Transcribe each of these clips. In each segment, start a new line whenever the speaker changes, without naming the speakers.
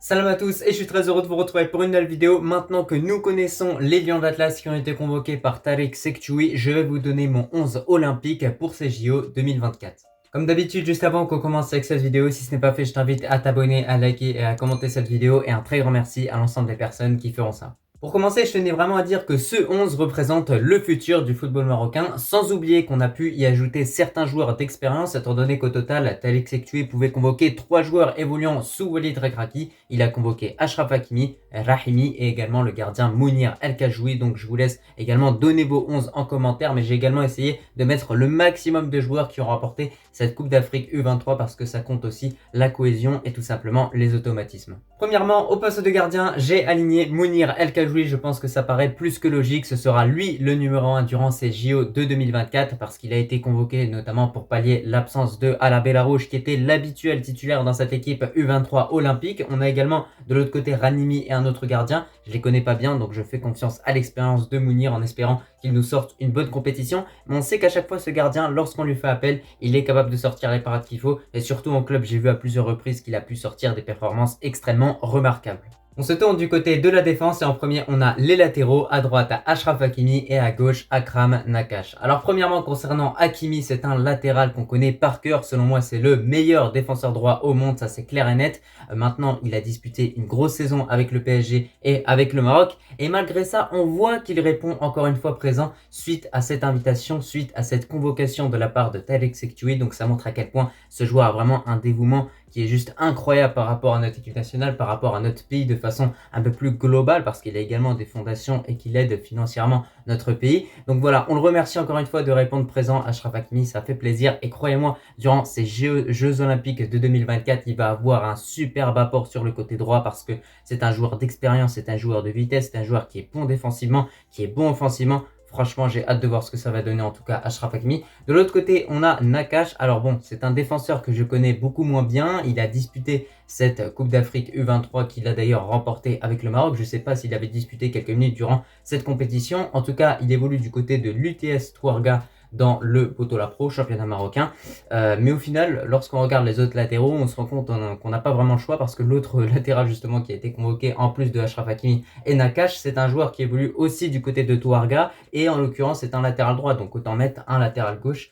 Salam à tous et je suis très heureux de vous retrouver pour une nouvelle vidéo. Maintenant que nous connaissons les Lions d'Atlas qui ont été convoqués par Tariq Sekchoui, je vais vous donner mon 11 olympique pour ces JO 2024. Comme d'habitude, juste avant qu'on commence avec cette vidéo, si ce n'est pas fait, je t'invite à t'abonner, à liker et à commenter cette vidéo et un très grand merci à l'ensemble des personnes qui feront ça. Pour commencer, je tenais vraiment à dire que ce 11 représente le futur du football marocain, sans oublier qu'on a pu y ajouter certains joueurs d'expérience, étant donné qu'au total, Tariq Sekchoui pouvait convoquer 3 joueurs évoluant sous Walid Regragui. Il a convoqué Achraf Hakimi, Rahimi et également le gardien Mounir El Kajjoui. Donc je vous laisse également donner vos 11 en commentaire, mais j'ai également essayé de mettre le maximum de joueurs qui ont remporté cette Coupe d'Afrique U23 parce que ça compte aussi la cohésion et tout simplement les automatismes. Premièrement, au poste de gardien, j'ai aligné Mounir El Kajjoui. Je pense que ça paraît plus que logique. Ce sera lui le numéro 1 durant ces JO de 2024 parce qu'il a été convoqué notamment pour pallier l'absence de Ala Belarouche qui était l'habituel titulaire dans cette équipe U23 olympique. On a également de l'autre côté Ranimi et un autre gardien. Je les connais pas bien donc je fais confiance à l'expérience de Mounir en espérant qu'il nous sorte une bonne compétition. Mais on sait qu'à chaque fois ce gardien, lorsqu'on lui fait appel, il est capable de sortir les parades qu'il faut. Et surtout en club, j'ai vu à plusieurs reprises qu'il a pu sortir des performances extrêmement remarquables. On se tourne du côté de la défense et en premier on a les latéraux, à droite à Achraf Hakimi et à gauche Akram Nakache. Alors premièrement concernant Hakimi, c'est un latéral qu'on connaît par cœur, selon moi c'est le meilleur défenseur droit au monde, ça c'est clair et net. Maintenant il a disputé une grosse saison avec le PSG et avec le Maroc et malgré ça on voit qu'il répond encore une fois présent suite à cette invitation, suite à cette convocation de la part de Tariq Sekchoui. Donc ça montre à quel point ce joueur a vraiment un dévouement qui est juste incroyable par rapport à notre équipe nationale, par rapport à notre pays de façon un peu plus globale parce qu'il a également des fondations et qu'il aide financièrement notre pays. Donc voilà, on le remercie encore une fois de répondre présent à Achraf Hakimi, ça fait plaisir et croyez-moi, durant ces Jeux Olympiques de 2024, il va avoir un superbe apport sur le côté droit parce que c'est un joueur d'expérience, c'est un joueur de vitesse, c'est un joueur qui est bon défensivement, qui est bon offensivement. Franchement, j'ai hâte de voir ce que ça va donner, en tout cas, Achraf Hakimi. De l'autre côté, on a Nakache. Alors bon, c'est un défenseur que je connais beaucoup moins bien. Il a disputé cette Coupe d'Afrique U23 qu'il a d'ailleurs remportée avec le Maroc. Je ne sais pas s'il avait disputé quelques minutes durant cette compétition. En tout cas, il évolue du côté de l'UTS Touarga dans le Potola Pro, championnat marocain. Mais au final, lorsqu'on regarde les autres latéraux, on se rend compte qu'on n'a pas vraiment le choix parce que l'autre latéral justement qui a été convoqué en plus de Achraf Hakimi et Nakache, c'est un joueur qui évolue aussi du côté de Touarga et en l'occurrence c'est un latéral droit, donc autant mettre un latéral gauche,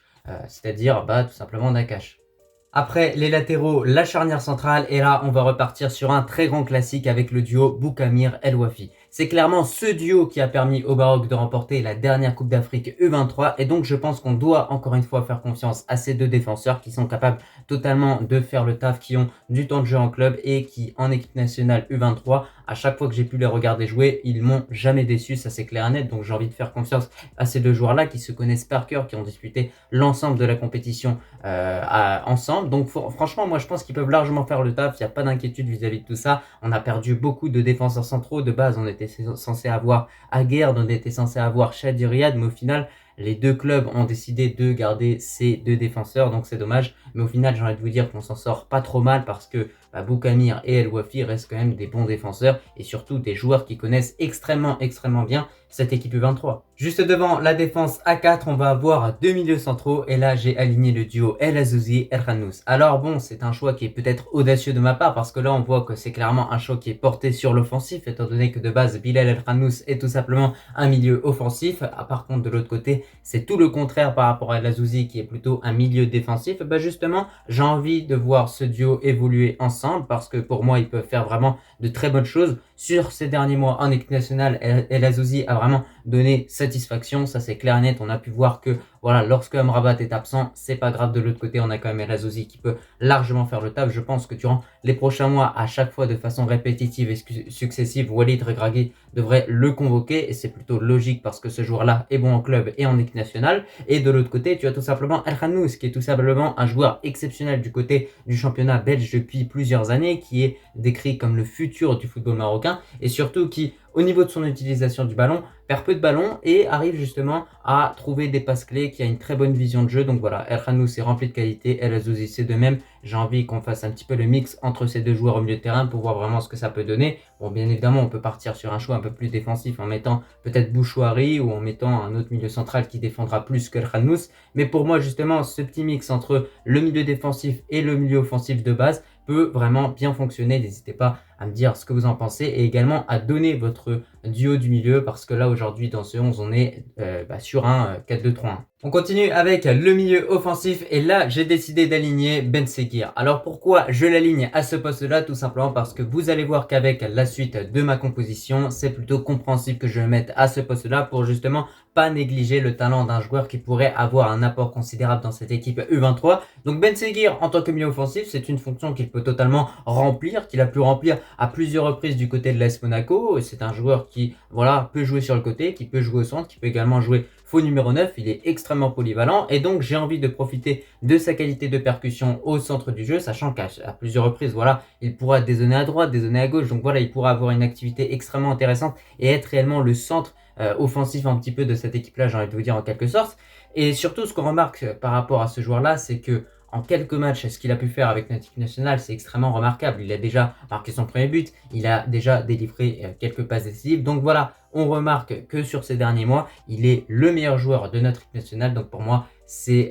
c'est-à-dire tout simplement Nakache. Après les latéraux, la charnière centrale, et là on va repartir sur un très grand classique avec le duo Boukamir El Wafi. C'est clairement ce duo qui a permis au Maroc de remporter la dernière Coupe d'Afrique U23 et donc je pense qu'on doit encore une fois faire confiance à ces deux défenseurs qui sont capables totalement de faire le taf, qui ont du temps de jeu en club et qui en équipe nationale U23, à chaque fois que j'ai pu les regarder jouer, ils m'ont jamais déçu, ça c'est clair et net. Donc j'ai envie de faire confiance à ces deux joueurs-là qui se connaissent par cœur, qui ont disputé l'ensemble de la compétition ensemble. Donc franchement, moi je pense qu'ils peuvent largement faire le taf, il n'y a pas d'inquiétude vis-à-vis de tout ça. On a perdu beaucoup de défenseurs centraux, de base on était censé avoir Aguerd, on était censé avoir Chadi Riyad, mais au final les deux clubs ont décidé de garder ces deux défenseurs, donc c'est dommage. Mais au final, j'ai envie de vous dire qu'on s'en sort pas trop mal parce que Boukamir et El Wafi restent quand même des bons défenseurs et surtout des joueurs qui connaissent extrêmement bien cette équipe U23. Juste devant la défense A4, on va avoir deux milieux centraux et là j'ai aligné le duo El Azouzi El Khannous. Alors bon, c'est un choix qui est peut-être audacieux de ma part parce que là on voit que c'est clairement un choix qui est porté sur l'offensif étant donné que de base Bilal El Khannous est tout simplement un milieu offensif. Par contre de l'autre côté, c'est tout le contraire par rapport à El Azouzi qui est plutôt un milieu défensif. Justement, j'ai envie de voir ce duo évoluer ensemble parce que pour moi, ils peuvent faire vraiment de très bonnes choses. Sur ces derniers mois en équipe nationale, El Azouzi a vraiment donné satisfaction, ça c'est clair et net. On a pu voir que voilà, lorsque Amrabat est absent, c'est pas grave. De l'autre côté, on a quand même El Azouzi qui peut largement faire le taf. Je pense que durant les prochains mois, à chaque fois de façon répétitive et successive, Walid Regragui devrait le convoquer et c'est plutôt logique parce que ce joueur-là est bon en club et en équipe nationale. Et de l'autre côté, tu as tout simplement El Khannous qui est tout simplement un joueur exceptionnel du côté du championnat belge depuis plusieurs années, qui est décrit comme le futur du football marocain et surtout qui, au niveau de son utilisation du ballon, perd peu de ballons et arrive justement à trouver des passes clés, qui a une très bonne vision de jeu. Donc voilà, El Khannous est rempli de qualité, El Azouzi c'est de même. J'ai envie qu'on fasse un petit peu le mix entre ces deux joueurs au milieu de terrain pour voir vraiment ce que ça peut donner. Bon, bien évidemment, on peut partir sur un choix un peu plus défensif en mettant peut-être Bouchouari ou en mettant un autre milieu central qui défendra plus que El Khannous. Mais pour moi, justement, ce petit mix entre le milieu défensif et le milieu offensif de base peut vraiment bien fonctionner. N'hésitez pas à me dire ce que vous en pensez et également à donner votre duo du milieu parce que là aujourd'hui dans ce 11 on est sur un 4-2-3-1. On continue avec le milieu offensif et là j'ai décidé d'aligner Ben Seguir. Alors pourquoi je l'aligne à ce poste là? Tout simplement parce que vous allez voir qu'avec la suite de ma composition c'est plutôt compréhensible que je le mette à ce poste là pour justement pas négliger le talent d'un joueur qui pourrait avoir un apport considérable dans cette équipe U23. Donc Ben Seguir en tant que milieu offensif c'est une fonction qu'il peut totalement remplir, qu'il a pu remplir à plusieurs reprises du côté de l'AS Monaco. C'est un joueur qui peut jouer sur le côté, qui peut jouer au centre, qui peut également jouer faux numéro 9, il est extrêmement polyvalent et donc j'ai envie de profiter de sa qualité de percussion au centre du jeu, sachant qu'à plusieurs reprises, il pourra dézonner à droite, dézonner à gauche, donc il pourra avoir une activité extrêmement intéressante et être réellement le centre offensif un petit peu de cette équipe-là, j'ai envie de vous dire en quelque sorte. Et surtout, ce qu'on remarque par rapport à ce joueur-là, c'est que en quelques matchs, ce qu'il a pu faire avec notre équipe nationale, c'est extrêmement remarquable. Il a déjà marqué son premier but, il a déjà délivré quelques passes décisives. Donc on remarque que sur ces derniers mois, il est le meilleur joueur de notre équipe nationale. Donc pour moi, c'est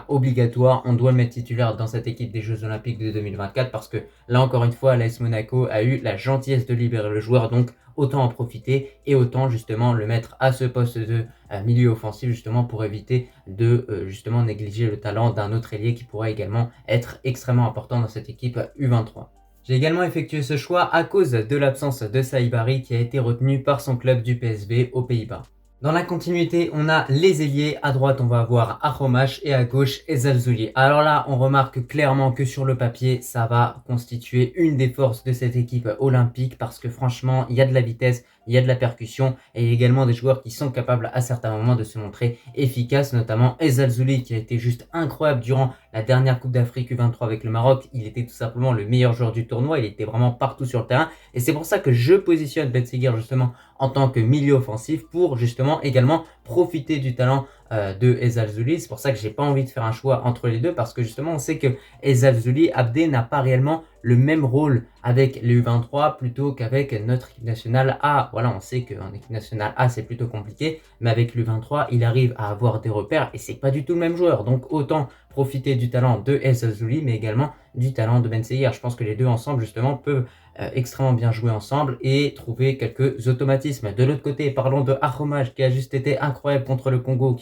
obligatoire. On doit le mettre titulaire dans cette équipe des Jeux Olympiques de 2024 parce que là encore une fois, l'AS Monaco a eu la gentillesse de libérer le joueur. Donc autant en profiter et autant justement le mettre à ce poste de milieu offensif justement pour éviter de justement négliger le talent d'un autre ailier qui pourrait également être extrêmement important dans cette équipe U23. J'ai également effectué ce choix à cause de l'absence de Saibari qui a été retenu par son club du PSV aux Pays-Bas. Dans la continuité, on a les ailiers. À droite, on va avoir Aromash et à gauche, Ezalzouli. Alors là, on remarque clairement que sur le papier, ça va constituer une des forces de cette équipe olympique parce que franchement, il y a de la vitesse, il y a de la percussion et également des joueurs qui sont capables à certains moments de se montrer efficaces, notamment Ezalzouli qui a été juste incroyable durant la dernière Coupe d'Afrique U23 avec le Maroc. Il était tout simplement le meilleur joueur du tournoi, il était vraiment partout sur le terrain et c'est pour ça que je positionne Ben Seguir justement en tant que milieu offensif pour justement également profiter du talent de Ezalzouli. C'est pour ça que j'ai pas envie de faire un choix entre les deux parce que justement on sait que Ezalzouli Abdé n'a pas réellement le même rôle avec les U23 plutôt qu'avec notre équipe nationale A. Voilà, on sait qu'en équipe nationale A c'est plutôt compliqué, mais avec l'U23 il arrive à avoir des repères et c'est pas du tout le même joueur. Donc autant profiter du talent de Ezalzouli mais également du talent de Ben Seguir. Je pense que les deux ensemble justement peuvent extrêmement bien jouer ensemble et trouver quelques automatismes. De l'autre côté, parlons de Aromash qui a juste été incroyable contre le Congo,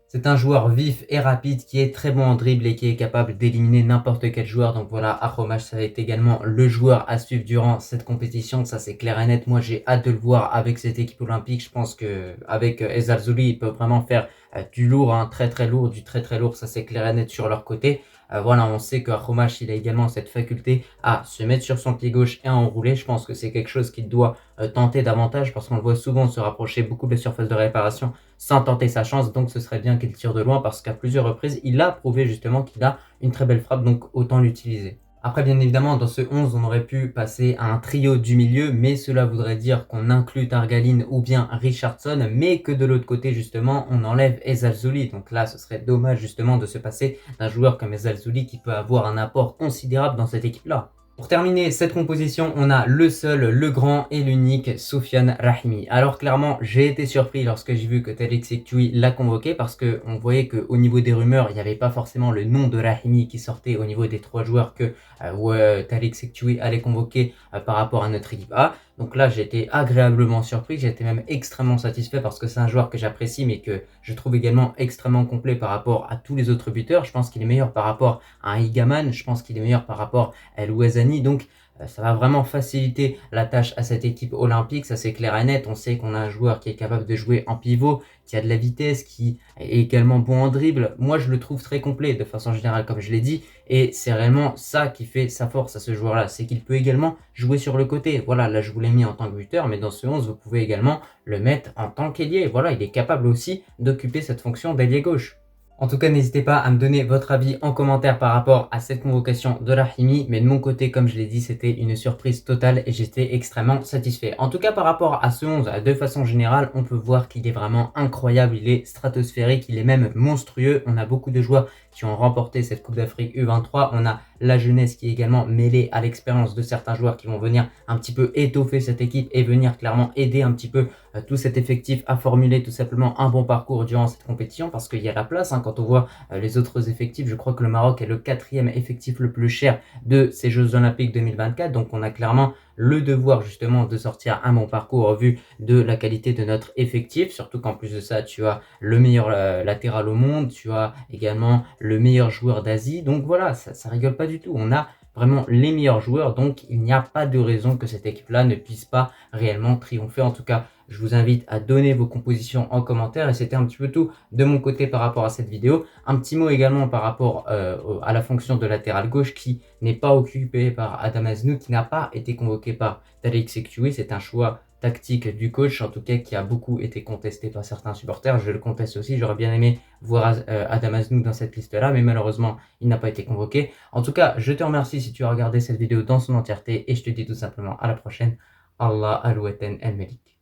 c'est un joueur vif et rapide qui est très bon en dribble et qui est capable d'éliminer n'importe quel joueur. Donc voilà, Aromash, ça va être également le joueur à suivre durant cette compétition. Ça c'est clair et net. Moi j'ai hâte de le voir avec cette équipe olympique. Je pense que avec Ezalzouli, il peut vraiment faire du lourd, très très lourd, du très très lourd. Ça c'est clair et net sur leur côté. On sait que Aromash, il a également cette faculté à se mettre sur son pied gauche et à enrouler. Je pense que c'est quelque chose qu'il doit tenter davantage parce qu'on le voit souvent se rapprocher beaucoup de la surface de réparation sans tenter sa chance. Donc ce serait bien qu'il tire de loin parce qu'à plusieurs reprises, il a prouvé justement qu'il a une très belle frappe, donc autant l'utiliser. Après, bien évidemment, dans ce 11, on aurait pu passer à un trio du milieu, mais cela voudrait dire qu'on inclut Targaline ou bien Richardson, mais que de l'autre côté, justement, on enlève Ezalzouli. Donc là, ce serait dommage, justement, de se passer d'un joueur comme Ezalzouli qui peut avoir un apport considérable dans cette équipe-là. Pour terminer cette composition, on a le seul, le grand et l'unique Soufiane Rahimi. Alors clairement, j'ai été surpris lorsque j'ai vu que Tariq Sekchoui l'a convoqué parce qu'on voyait qu'au niveau des rumeurs, il n'y avait pas forcément le nom de Rahimi qui sortait au niveau des trois joueurs que Tariq Sekchoui allait convoquer par rapport à notre équipe A. Donc là, j'ai été agréablement surpris, j'ai été même extrêmement satisfait parce que c'est un joueur que j'apprécie mais que je trouve également extrêmement complet par rapport à tous les autres buteurs. Je pense qu'il est meilleur par rapport à un Igaman, je pense qu'il est meilleur par rapport à El Ouazani. Donc ça va vraiment faciliter la tâche à cette équipe olympique, ça c'est clair et net. On sait qu'on a un joueur qui est capable de jouer en pivot, qui a de la vitesse, qui est également bon en dribble. Moi je le trouve très complet de façon générale comme je l'ai dit et c'est réellement ça qui fait sa force à ce joueur là, c'est qu'il peut également jouer sur le côté. Voilà, là je vous l'ai mis en tant que buteur mais dans ce 11 vous pouvez également le mettre en tant qu'ailier. Voilà, il est capable aussi d'occuper cette fonction d'ailier gauche. En tout cas, n'hésitez pas à me donner votre avis en commentaire par rapport à cette convocation de Rahimi. Mais de mon côté, comme je l'ai dit, c'était une surprise totale et j'étais extrêmement satisfait. En tout cas, par rapport à ce 11, de façon générale, on peut voir qu'il est vraiment incroyable. Il est stratosphérique, il est même monstrueux. On a beaucoup de joueurs qui ont remporté cette Coupe d'Afrique U23. On a la jeunesse qui est également mêlée à l'expérience de certains joueurs qui vont venir un petit peu étoffer cette équipe et venir clairement aider un petit peu tout cet effectif à formuler tout simplement un bon parcours durant cette compétition parce qu'il y a la place quand on voit les autres effectifs. Je crois que le Maroc est le 4e effectif le plus cher de ces Jeux Olympiques 2024. Donc on a clairement le devoir justement de sortir un bon parcours au vu de la qualité de notre effectif. Surtout qu'en plus de ça, tu as le meilleur latéral au monde, tu as également le meilleur joueur d'Asie. Donc voilà, ça rigole pas du tout. On a vraiment les meilleurs joueurs, donc il n'y a pas de raison que cette équipe-là ne puisse pas réellement triompher. En tout cas, je vous invite à donner vos compositions en commentaire, et c'était un petit peu tout de mon côté par rapport à cette vidéo. Un petit mot également par rapport à la fonction de latéral gauche qui n'est pas occupée par Adam Aznou, qui n'a pas été convoqué par Tariq Sekchoui. C'est un choix tactique du coach, en tout cas qui a beaucoup été contesté par certains supporters. Je le conteste aussi, j'aurais bien aimé voir Adam Aznou dans cette liste-là, mais malheureusement, il n'a pas été convoqué. En tout cas, je te remercie si tu as regardé cette vidéo dans son entièreté, et je te dis tout simplement à la prochaine. Allah Alouetten El Melik.